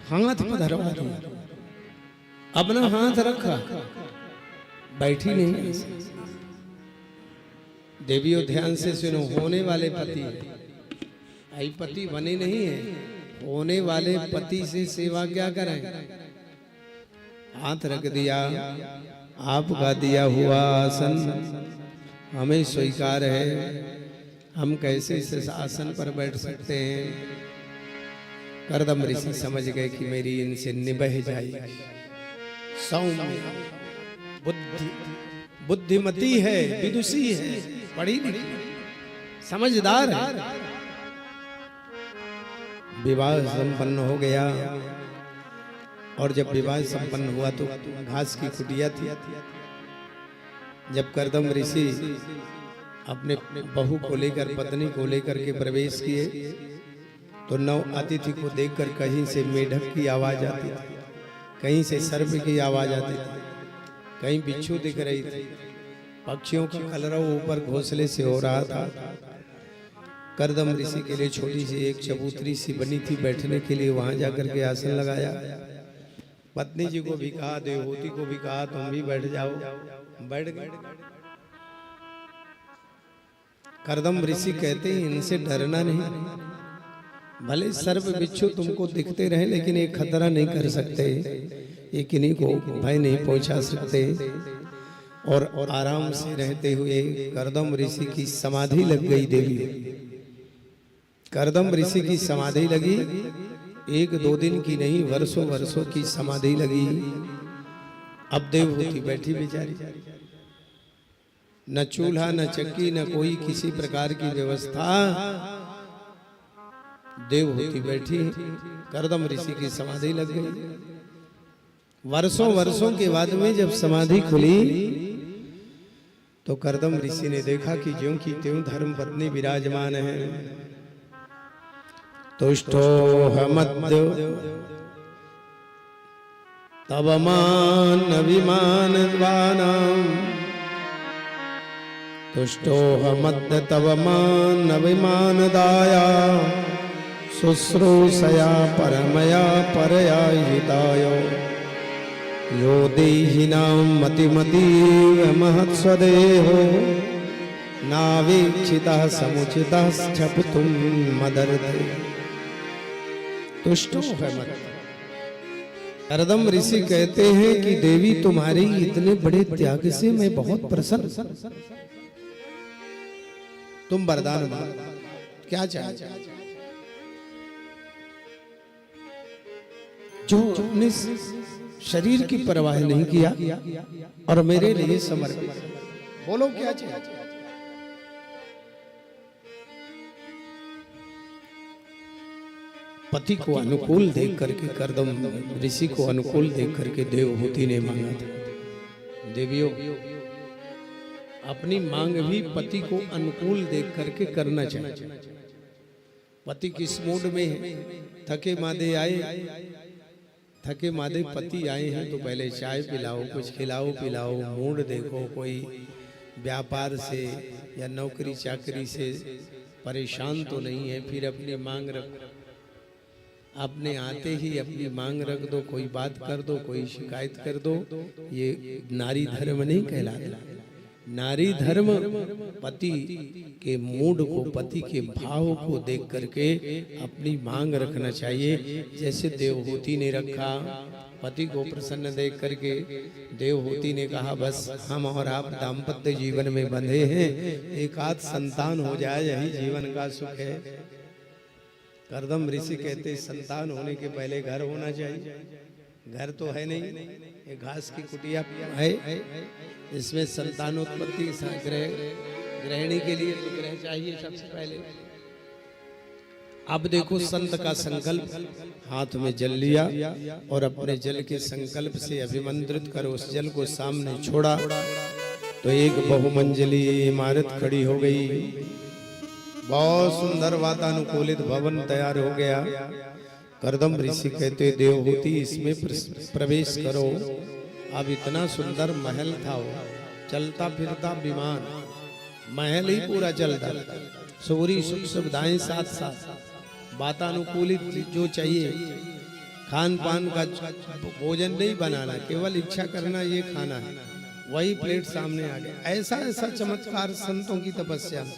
हाथ पधरवा दिया, अपना हाथ रखा, बैठी नहीं। देवियों ध्यान से सुनो, होने वाले पति, आई पति बने नहीं है, होने वाले पति से सेवा क्या करें? हाथ रख दिया, आपका दिया हुआ आसन हमें स्वीकार है, हम कैसे इस आसन पर बैठ सकते हैं? कर्दम ऋषि समझ गए कि मेरी इनसे निबह जाएगी। सौम्य बुद्धिमती है, विदुषी है, पढ़ी लिखी, समझदार है। विवाह संपन्न हो गया, और जब विवाह संपन्न हुआ तो घास की कुटिया थी। जब कर्दम ऋषि अपने बहू को लेकर, पत्नी को लेकर के प्रवेश किए, तो नव अतिथि को देखकर कहीं से मेढक की आवाज आती थी, कहीं से सर्प की आवाज आती थी, कहीं बिच्छू दिख रही थी, पक्षियों का कलरव ऊपर घोंसले से हो रहा था। कर्दम ऋषि के लिए छोटी सी एक चबूतरी सी बनी थी बैठने के लिए, वहां जाकर के आसन लगाया। पत्नी जी को भी कहा, देवहूति को भी कहा, तुम भी बैठ जाओ। बैठ गए। कर्दम ऋषि कहते हैं, इनसे डरना नहीं, भले सर्प बिच्छू तुमको दिखते रहे, लेकिन एक खतरा नहीं कर सकते, ये किन्हीं को भय नहीं पहुंचा सकते। और आराम से रहते हुए कर्दम ऋषि की समाधि लग गई। देवी कर्दम ऋषि की समाधि लगी, एक दो दिन की नहीं, वर्षों वर्षों की समाधि लगी। अब देवहूति बैठी बेचारी, न चूल्हा न चक्की न कोई किसी प्रकार की व्यवस्था। देवहूति बैठी, कर्दम ऋषि की समाधि लग गई। वर्षों वर्षों के बाद में जब समाधि खुली, तो कर्दम ऋषि ने देखा कि ज्यों की त्यों धर्म पत्नी विराजमान है। तुष्टोऽहमद्य तव मानविमानद्वानाम्, तुष्टोऽहमद्य तव मानविमानदाया, शुश्रूषया परमया परया हिताय, यो देहिनां मतिमतीव महत्स्वदेहो, नावीक्षितः समुचितः क्षपितुं मदर्थे। तुष्टो है मत। कर्दम ऋषि कहते हैं कि देवी तुम्हारे इतने बड़े त्याग से मैं बहुत प्रसन्न। तुम वरदान मांगो, क्या चाहते? जो अपने शरीर की परवाह नहीं किया और मेरे लिए समर्पित, बोलो क्या चाहते? पति को अनुकूल देख करके, कर्दम ऋषि को अनुकूल देख करके देवहूति ने मांगा था। देवियों, अपनी मांग भी पति को अनुकूल देख करके करना चाहिए। पति किस मूड में है? थके मादे आए, थके मादे पति आए हैं तो पहले चाय पिलाओ, कुछ खिलाओ पिलाओ, मूड देखो। कोई व्यापार से या नौकरी चाकरी से परेशान तो नहीं है, फिर अपनी मांग रख, अपने आते ही अपनी मांग रख दो, कोई बात कर दो, कोई शिकायत कर दो। ये नारी धर्म नहीं कहलाता। नारी धर्म पति के मूड को, पति के भाव को देख करके अपनी मांग रखना चाहिए। जैसे देवहूति ने रखा, पति को प्रसन्न देख करके देवहूति ने कहा, बस हम और आप दाम्पत्य जीवन में बंधे हैं, एक आध संतान हो जाए, यही जीवन का सुख है। कर्दम ऋषि कहते, संतान होने के पहले घर होना चाहिए। घर तो है नहीं, ये घास की कुटिया है, इसमें संतानोत्पत्ति ग्रहणी के लिए तो ग्रह चाहिए सबसे पहले। अब देखो, संत का संकल्प, हाथ में जल लिया और अपने जल के संकल्प से अभिमंत्रित कर उस जल को सामने छोड़ा, तो एक बहुमंजिली इमारत खड़ी हो गई। बहुत सुंदर वातानुकूलित भवन तैयार हो गया। कर्दम ऋषि कहते, देवहूति इसमें प्रवेश करो। अब इतना सुंदर महल था, वो चलता फिरता विमान, महल ही पूरा चलता, सूरी सुख सुविधाएं साथ साथ, वातानुकूलित जो चाहिए खान पान का भोजन नहीं बनाना, केवल इच्छा करना ये खाना है, वही प्लेट सामने आ गया। ऐसा ऐसा चमत्कार संतों की तपस्या में।